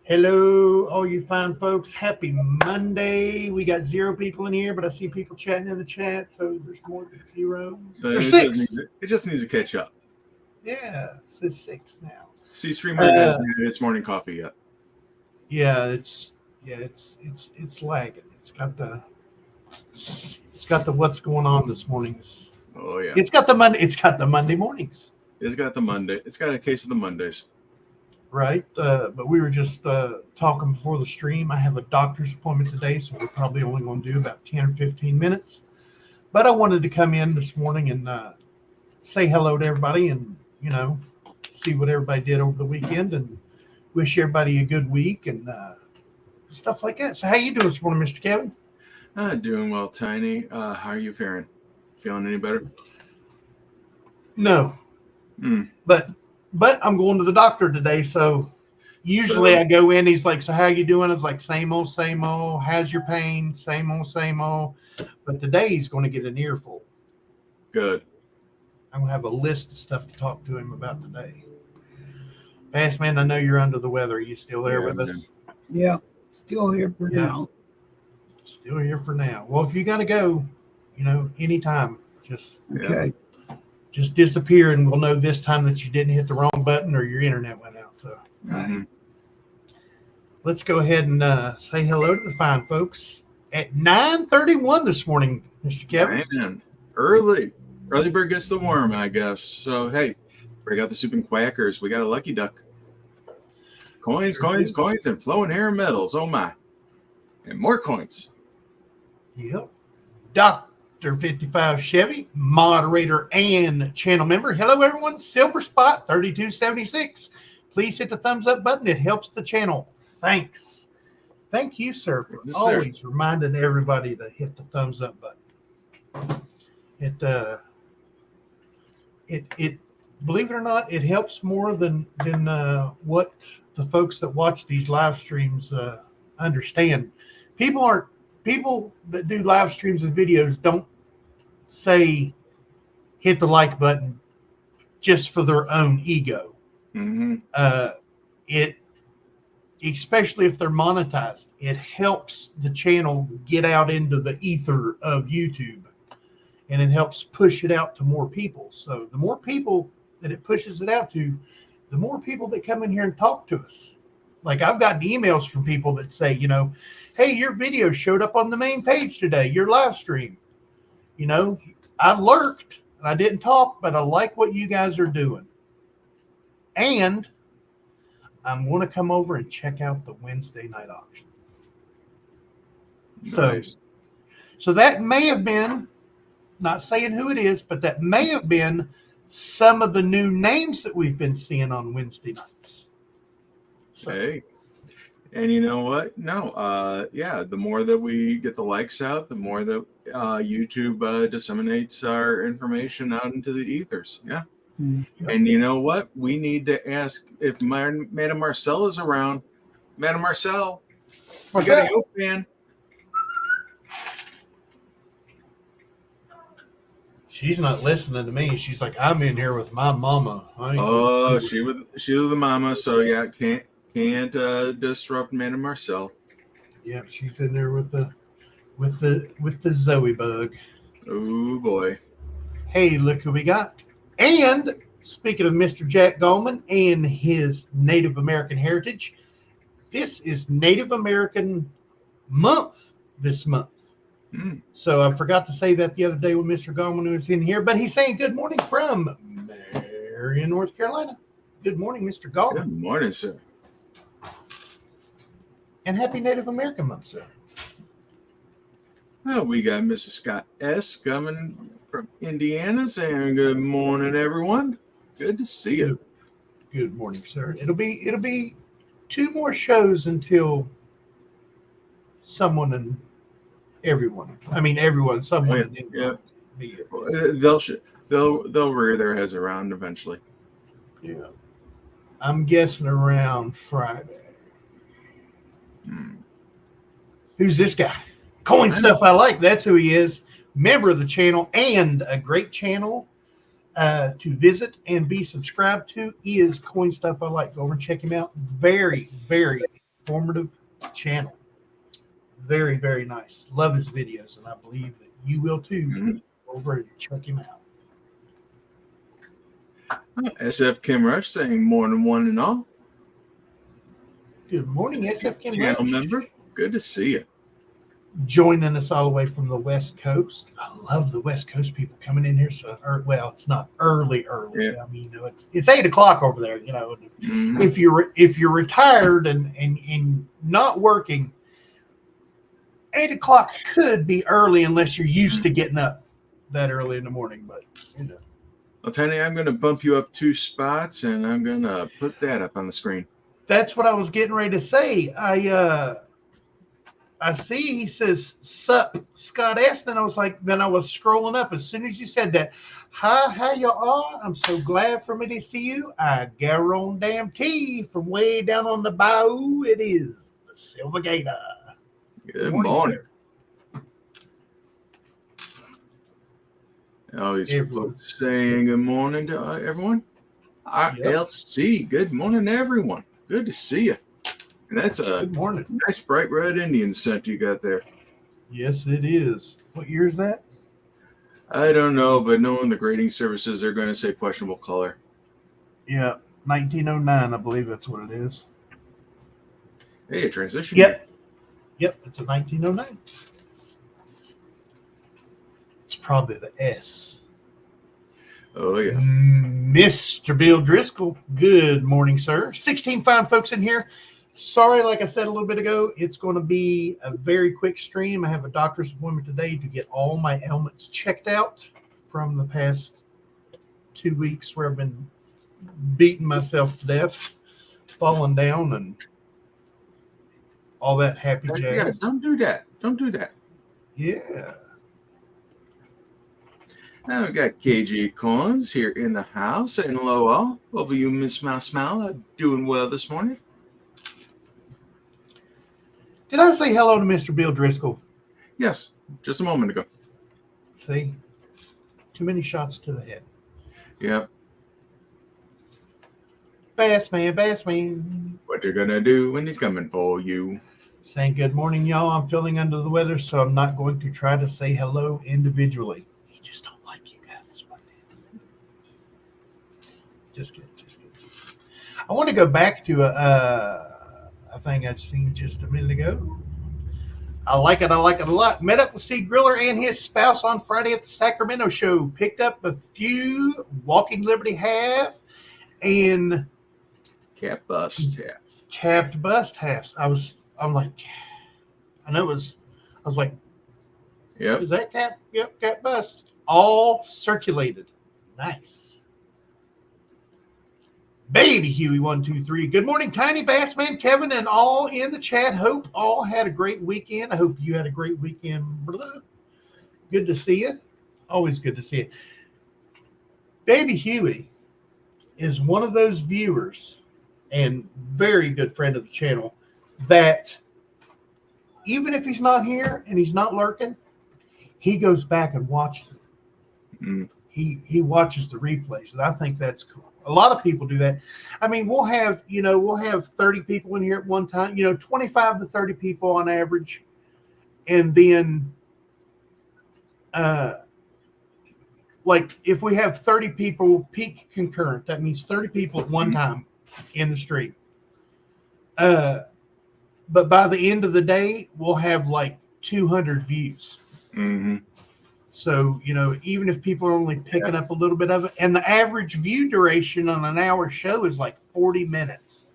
Hello, all you fine folks. Happy Monday. We got 0 people in here, but I see people chatting in the chat, so there's more than 0. So There's it 6. just needs to catch up. Yeah, it says 6 now. See, Streamer hasn't had its morning coffee yet. Yeah, it's lagging. It's got the what's going on this morning. Oh yeah. It's got the Monday mornings. It's got the Monday. It's got a case of the Mondays. Right, but we were just talking before the stream. I have a doctor's appointment today, so we're probably only going to do about 10 or 15 minutes. But I wanted to come in this morning and say hello to everybody and, see what everybody did over the weekend and wish everybody a good week and stuff like that. So how you doing this morning, Mr. Kevin? Doing well, Tiny. How are you faring? Feeling any better? No. But I'm going to the doctor today, so usually I go in, he's like, so how you doing? It's like, same old, how's your pain? Same old. But today he's going to get an earful. Good. I'm going to have a list of stuff to talk to him about today. Bass Man, I know you're under the weather. Are you still there with us? Yeah, still here for now. Still here for now. Well, if you got to go, anytime, just Just disappear, and we'll know this time that you didn't hit the wrong button or your internet went out. So, Let's go ahead and say hello to the fine folks at 9:31 this morning, Mr. Kevin. Man, early bird gets the worm, I guess. So hey, break out the soup and quackers. We got a lucky duck. Coins, and flowing hair metals. Oh my, and more coins. Yep. Dr. 55 Chevy, moderator and channel member. Hello, everyone. Silver Spot 3276. Please hit the thumbs up button. It helps the channel. Thanks. Thank you, sir, for always reminding everybody to hit the thumbs up button. It believe it or not, it helps more than what the folks that watch these live streams understand. People that do live streams and videos don't say hit the like button just for their own ego. It, especially if they're monetized, it helps the channel get out into the ether of YouTube, and it helps push it out to more people. So the more people that it pushes it out to, the more people that come in here and talk to us. Like, I've gotten emails from people that say, hey, your video showed up on the main page today, your live stream. I lurked and I didn't talk, but I like what you guys are doing. And I'm going to come over and check out the Wednesday night auction. Nice. So that may have been, not saying who it is, but that may have been some of the new names that we've been seeing on Wednesday nights. Hey, and you know what? No, the more that we get the likes out, the more that YouTube disseminates our information out into the ethers. Yeah. Mm-hmm. And you know what? We need to ask if Madame Marcel is around. Madame Marcel, we got a Yoke fan. She's not listening to me. She's like, I'm in here with my mama. She was the mama, so yeah, can't disrupt Madame Marcel. Yeah, she's in there with the Zoey bug. Oh boy. Hey, look who we got. And speaking of Mr. Jack Goldman and his Native American heritage, this is Native American month this month. So I forgot to say that the other day when Mr. Goldman was in here, but he's saying good morning from Marion, North Carolina. Good morning, Mr. Goldman. Good morning, sir. And happy Native American month, sir. Well, we got Mr. Scott S. coming from Indiana saying good morning, everyone. Good to see you. Good morning, sir. It'll be 2 more shows until someone and everyone. I mean, everyone. Someone. Yeah. They'll rear their heads around eventually. Yeah. I'm guessing around Friday. Who's this guy? Coin Stuff I Like. That's who he is. Member of the channel and a great channel to visit and be subscribed to is Coin Stuff I Like. Go over and check him out. Very, very informative channel. Very, very nice. Love his videos, and I believe that you will too. Mhm. Over and check him out. SF Kim Rush saying morning one and all. Good morning, SF Kim Channel Rush. member. Good to see you. Joining us all the way from the West Coast. I love the West Coast people coming in here. So, well, it's not early. Yeah. I mean, it's 8 o'clock over there. Mhm. If you're retired and not working, 8 o'clock could be early unless you're used to getting up that early in the morning. But Well, Tiny, I'm going to bump you up 2 spots, and I'm going to put that up on the screen. that's what I was getting ready to say. I see he says sup Scott S. Then I was scrolling up as soon as you said that. Hi, how you are? I'm so glad for me to see you. I Garon damn tea from way down on the bayou. It is the Silver Gator. Good morning. All these folks saying good morning to everyone. RLC, good morning, everyone. Good to see you. And that's a Good morning. nice bright red Indian scent you got there. Yes, it is. What year is that? I don't know, but knowing the grading services, they're going to say questionable color. Yeah, 1909, I believe that's what it is. Hey, a transition. Yep, it's a 1909. It's probably the S. Oh, yeah. Mr. Bill Driscoll, good morning, sir. 16 fine folks in here. Sorry, like I said a little bit ago, it's going to be a very quick stream. I have a doctor's appointment today to get all my ailments checked out from the past 2 weeks where I've been beating myself to death, falling down, and all that happy jazz. Yeah, don't do that. Don't do that. Yeah. Now we got KG Collins here in the house, saying hello all. Hope you, Miss Mouse Smile, are doing well this morning. Did I say hello to Mr. Bill Driscoll? Yes, just a moment ago. See? Too many shots to the head. Yep. Bass man. What you're gonna do when he's coming for you. Saying good morning, y'all. I'm feeling under the weather, so I'm not going to try to say hello individually. He just don't like you guys. That's what it is. Just kidding. I want to go back to a thing I'd seen just a minute ago. I like it a lot. Met up with Cgriller and his spouse on Friday at the Sacramento show. Picked up a few Walking Liberty half and Cap bust half. capped bust halves. I was like, Yep. is that cap? Yep, cap bust. All circulated. Nice. Baby Huey 123. Good morning, Tiny Bassman, Kevin, and all in the chat. Hope all had a great weekend. I hope you had a great weekend. Good to see you. Always good to see you. Baby Huey is one of those viewers and very good friend of the channel that even if he's not here and he's not lurking, he goes back and watches it. Mm. He watches the replays, and I think that's cool. A lot of people do that. I mean, we'll have 30 people in here at one time, 25 to 30 people on average. And then like if we have 30 people peak concurrent, that means 30 people at one time in the stream. But by the end of the day, we'll have like 200 views. Mm-hmm. So, even if people are only picking up a little bit of it, and the average view duration on an hour show is like 40 minutes.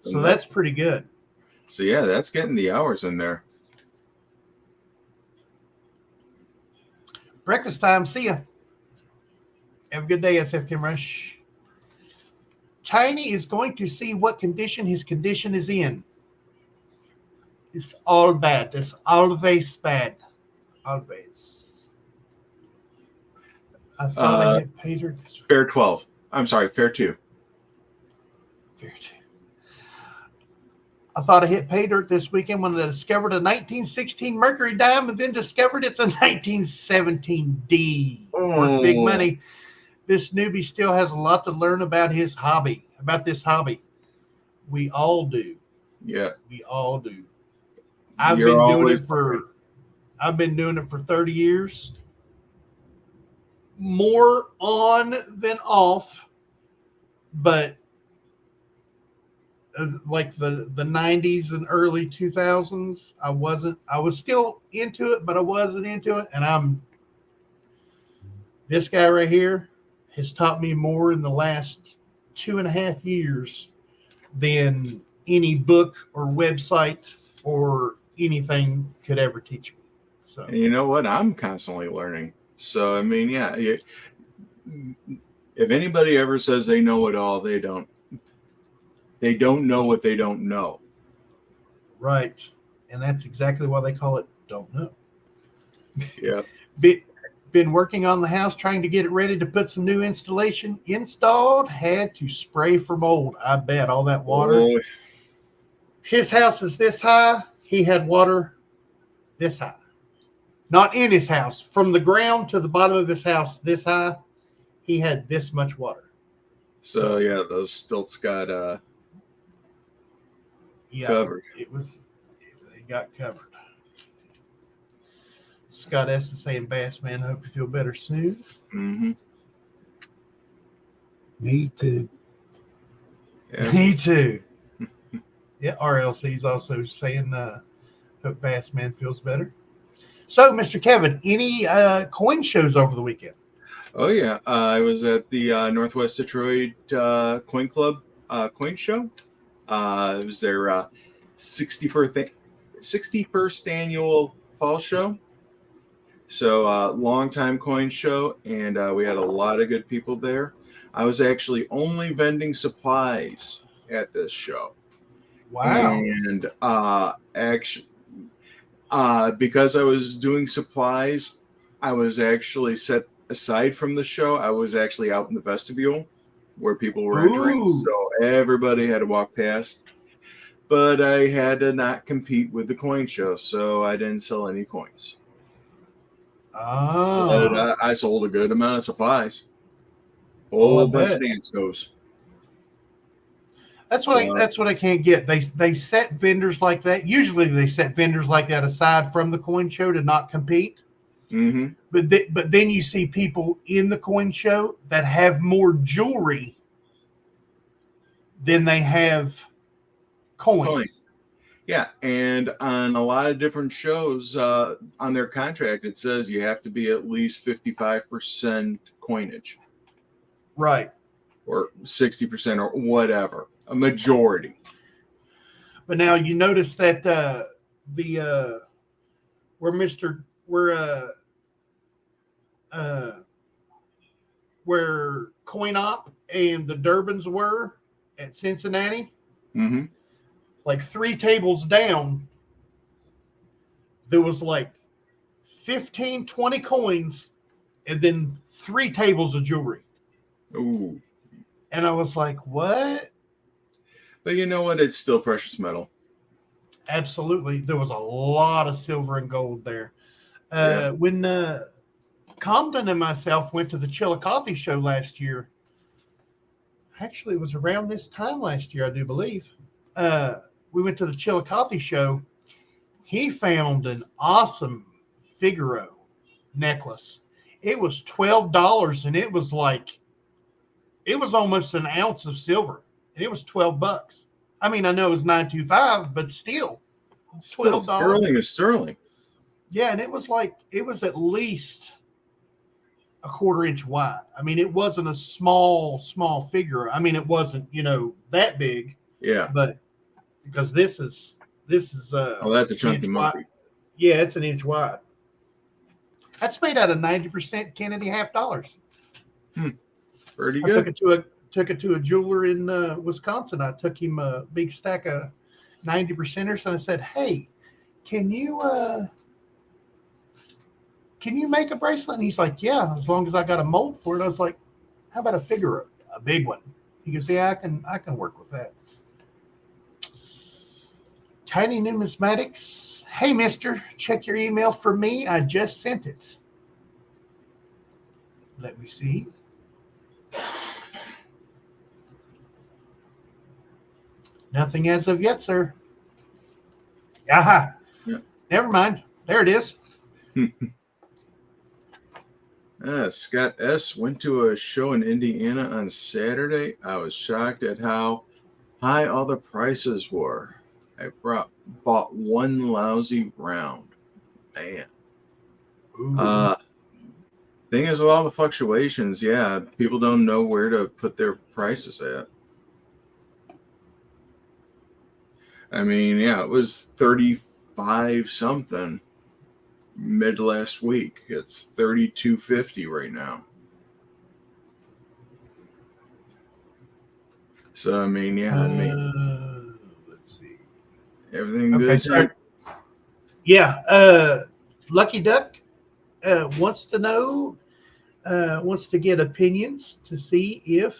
So that's pretty good. So, yeah, that's getting the hours in there. Breakfast time. See ya. Have a good day, SF Kim Rush. Tiny is going to see what condition his condition is in. It's all bad. It's always bad. Always. I thought I had paid her. Fair 12. I'm sorry, fair 2. Fair 2. I thought I hit pay dirt this weekend when I discovered a 1916 Mercury dime and then discovered it's a 1917 D. Worth big money. This newbie still has a lot to learn about this hobby. We all do. Yeah. We all do. I've You're been doing always it for 30 years. More on than off, but like the 90s and early 2000s, I was still into it, but I wasn't into it. And this guy right here has taught me more in the last 2.5 years than any book or website or anything could ever teach me. So, And you know what? I'm constantly learning. So, I mean, yeah. If anybody ever says they know it all, they don't. They don't know what they don't know. right. And that's exactly why they call it don't know. Yeah. Been working on the house, trying to get it ready to put some new installation installed. Had to spray for mold. I bet all that water. Oh, His house is this high. He had water this high. Not in his house. From the ground to the bottom of his house this high, he had this much water. so yeah, those stilts got covered. They got covered. Scott S is saying, Bass Man, hope you feel better soon. Mm-hmm. Me too. Yeah. Me too. Yeah, RLC's also saying, hope Bass Man feels better. So, Mr. Kevin, any coin shows over the weekend? Oh yeah, I was at the Northwest Detroit Coin Club coin show. It was their 61st annual fall show. So long time coin show, and we had a lot of good people there. I was actually only vending supplies at this show. Wow. And actually, because I was doing supplies, I was actually set aside from the show. I was actually out in the vestibule where people were entering. Ooh. So everybody had to walk past. But I had to not compete with the coin show, so I didn't sell any coins. Oh. But I sold a good amount of supplies. Oh, I Whole bunch bet. of dance goes. That's what I can't get. They set vendors like that. Usually they set vendors like that aside from the coin show to not compete. Mm-hmm. But then you see people in the coin show that have more jewelry than they have coins. Yeah, and on a lot of different shows, on their contract, it says you have to be at least 55% coinage. Right. Or 60% or whatever. A majority. But now you notice that where Coin Op and the Durbans were at Cincinnati, Mm-hmm. like 3 tables down, there was like 15, 20 coins and then 3 tables of jewelry. Ooh. And I was like, what? But you know what? It's still precious metal. Absolutely. There was a lot of silver and gold there. Yeah. When Compton and myself went to the Chillicothe show last year, actually it was around this time last year, I do believe. We went to the Chillicothe show. He found an awesome Figaro necklace. It was $12, and it was almost an ounce of silver, and it was $12. I mean, I know it was $925, but still Still, $12. sterling is sterling. Yeah, and it was at least a 1/4 inch wide. I mean, it wasn't a small figure. I mean, it wasn't, that big. Yeah. But because this is Oh, that's a chunky monkey. Yeah, it's an inch wide. That's made out of 90% Kennedy half dollars. Pretty I good. took it to a jeweler in Wisconsin. I took him a big stack of 90%ers, and I said, "Hey, can you make a bracelet?" And he's like, "Yeah, as long as I got a mold for it." I was like, "How about a Figaro, a big one?" He goes, "Yeah, I can work with that." Tiny Numismatics. Hey, mister, check your email for me. I just sent it. Let me see. Nothing as of yet, sir. Aha. Yeah. Never mind. There it is. Scott S. went to a show in Indiana on Saturday. I was shocked at how high all the prices were. I bought one lousy round. Man. Thing is, with all the fluctuations, yeah, people don't know where to put their prices at. I mean, yeah, it was 35 something mid last week. It's 32.50 right now. So I mean, yeah, Let's see. everything Okay, good. sorry. Yeah, Lucky Duck wants to know, wants to get opinions to see if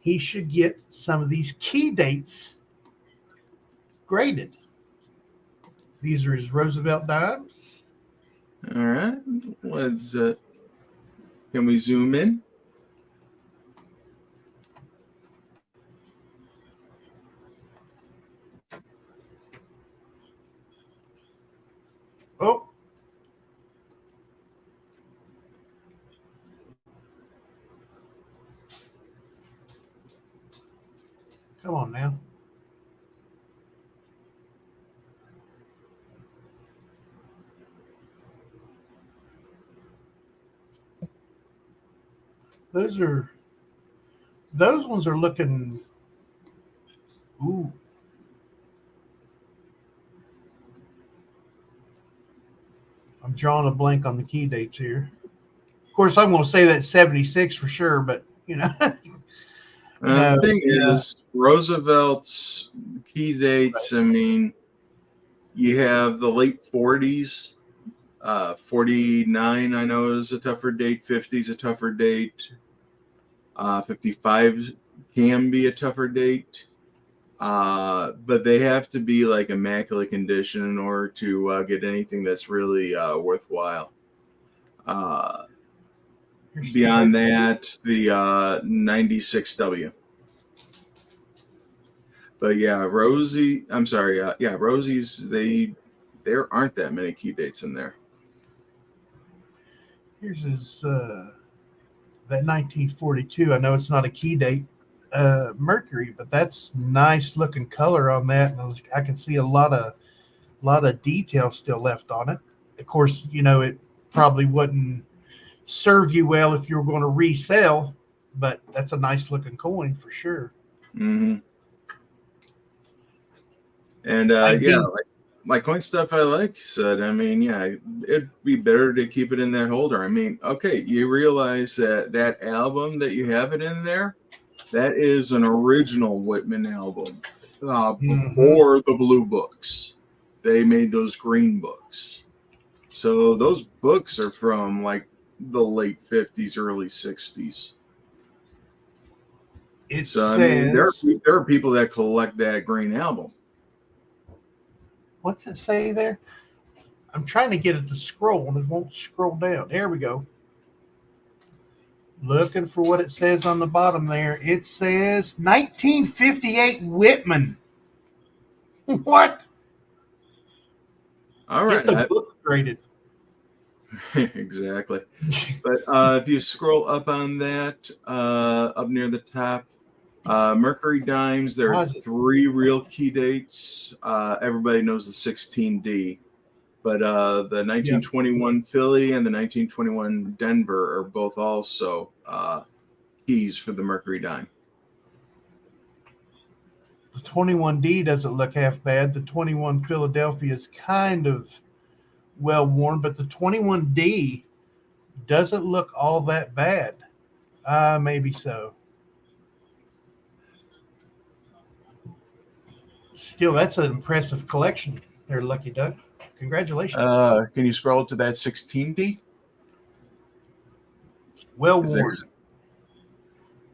he should get some of these key dates graded. These are his Roosevelt dimes. All right, let's. Can we zoom in? Oh. Come on now. Those ones are looking, ooh. I'm drawing a blank on the key dates here. Of course, I'm going to say that's 76 for sure, but you know. The thing is, Roosevelt's key dates. Right. I mean, you have the late 40s. 49, I know, is a tougher date. 50 is a tougher date. 55 can be a tougher date. But they have to be like immaculate condition in order to get anything that's really worthwhile. Beyond that, the 96W. But yeah, Rosie's, there aren't that many key dates in there. Here's his that 1942. I know it's not a key date, Mercury, but that's nice looking color on that, and I can see a lot of detail still left on it. Of course, you know, it probably wouldn't serve you well if you were going to resell, but that's a nice looking coin for sure. Mm-hmm. And like coin stuff I like said, I mean, yeah, it'd be better to keep it in that holder. I mean, okay, you realize that album that you have it in there, that is an original Whitman album before the blue books. They made those green books. So those books are from like the late 50s, early 60s. I mean, there are people that collect that green album. What's it say there? I'm trying to get it to scroll and it won't scroll down. There we go. Looking for what it says on the bottom there. It says 1958 Whitman. What? All right. Get the book graded. Exactly. But if you scroll up on that, up near the top, Mercury dimes, there are 3 real key dates. Everybody knows the 16D, but the 1921 Philly and the 1921 Denver are both also keys for the Mercury dime. The 21D doesn't look half bad. The 21 Philadelphia is kind of well worn, but the 21D doesn't look all that bad. Maybe so. Still, that's an impressive collection there, Lucky Duck. Congratulations. Can you scroll to that 16D? Well worn.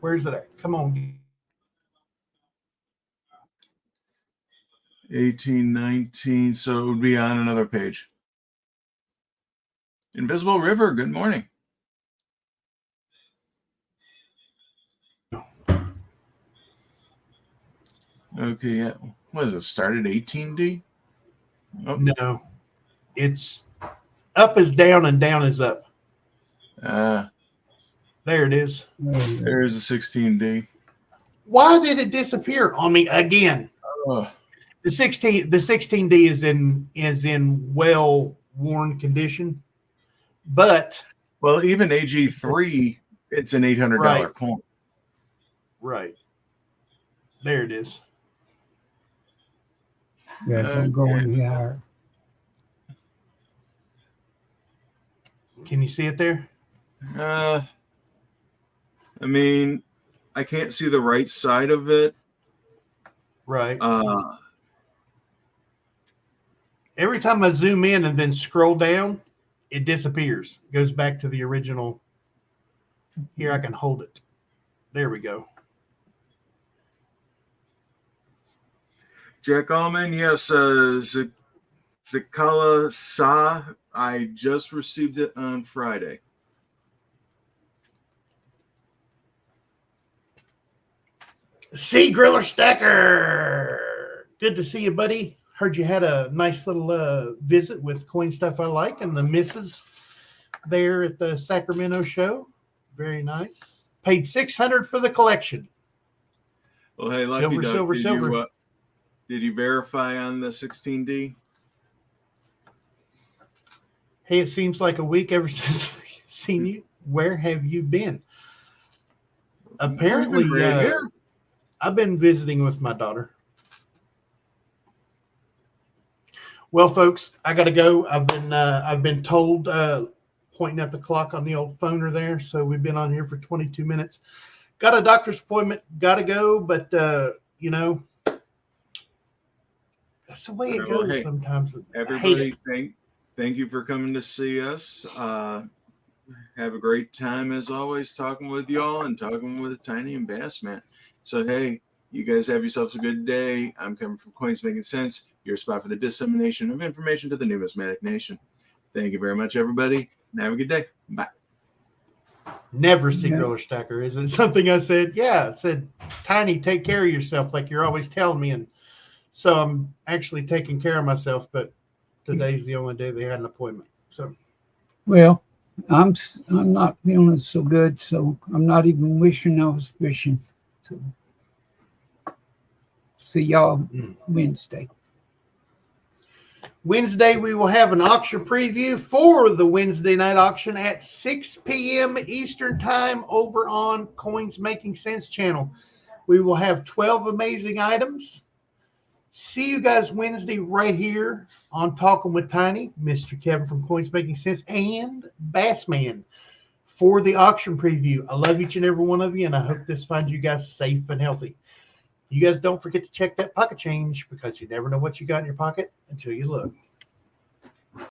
Where's it at? Come on. 18, 19. So it would be on another page. Invisible River, good morning. Okay, yeah. What is it? Started 18D? Oh. No, it's up is down and down is up. There it is. There's a 16D. Why did it disappear on me again? Oh. The 16D is in well worn condition, but Well, even AG3, it's an $800 coin. Right. There it is. Yeah, don't go any higher. Can you see it there? I mean, I can't see the right side of it. Right. Every time I zoom in and then scroll down, it disappears. It goes back to the original. Here, I can hold it. There we go. Jack Allman, yes, Cgriller Stacker. I just received it on Friday. Cgriller Stacker. Good to see you, buddy. Heard you had a nice little visit with Coin Stuff I Like and the missus there at the Sacramento show. Very nice. Paid $600 for the collection. Well, hey, Lucky Duck, silver. Did you verify on the 16D? Hey, it seems like a week ever since I've seen you. Where have you been? Apparently, I've been visiting with my daughter. Well, folks, I got to go. I've been told, pointing at the clock on the old phoner there. So we've been on here for 22 minutes. Got a doctor's appointment. Got to go, but you know, that's the way it goes sometimes. Everybody, thank you for coming to see us. Have a great time as always, talking with y'all and talking with Tiny and Bassman. So hey, you guys have yourselves a good day. I'm coming from Coins Making Sense, your spot for the dissemination of information to the numismatic nation. Thank you very much, everybody, and have a good day. Bye. Never Cgriller Stacker. Is it something I said? Yeah, I said, Tiny, take care of yourself like you're always telling me. And so I'm actually taking care of myself, but today's the only day they had an appointment. So, well, I'm not feeling so good, so I'm not even wishing I was fishing. So, see y'all Wednesday. Wednesday, we will have an auction preview for the Wednesday night auction at 6 p.m. Eastern Time over on Coins Making Sense channel. We will have 12 amazing items. See you guys Wednesday right here on Talking with Tiny, Mr. Kevin from Coins Making Sense, and Bassman for the auction preview. I love each and every one of you, and I hope this finds you guys safe and healthy. You guys don't forget to check that pocket change because you never know what you got in your pocket until you look.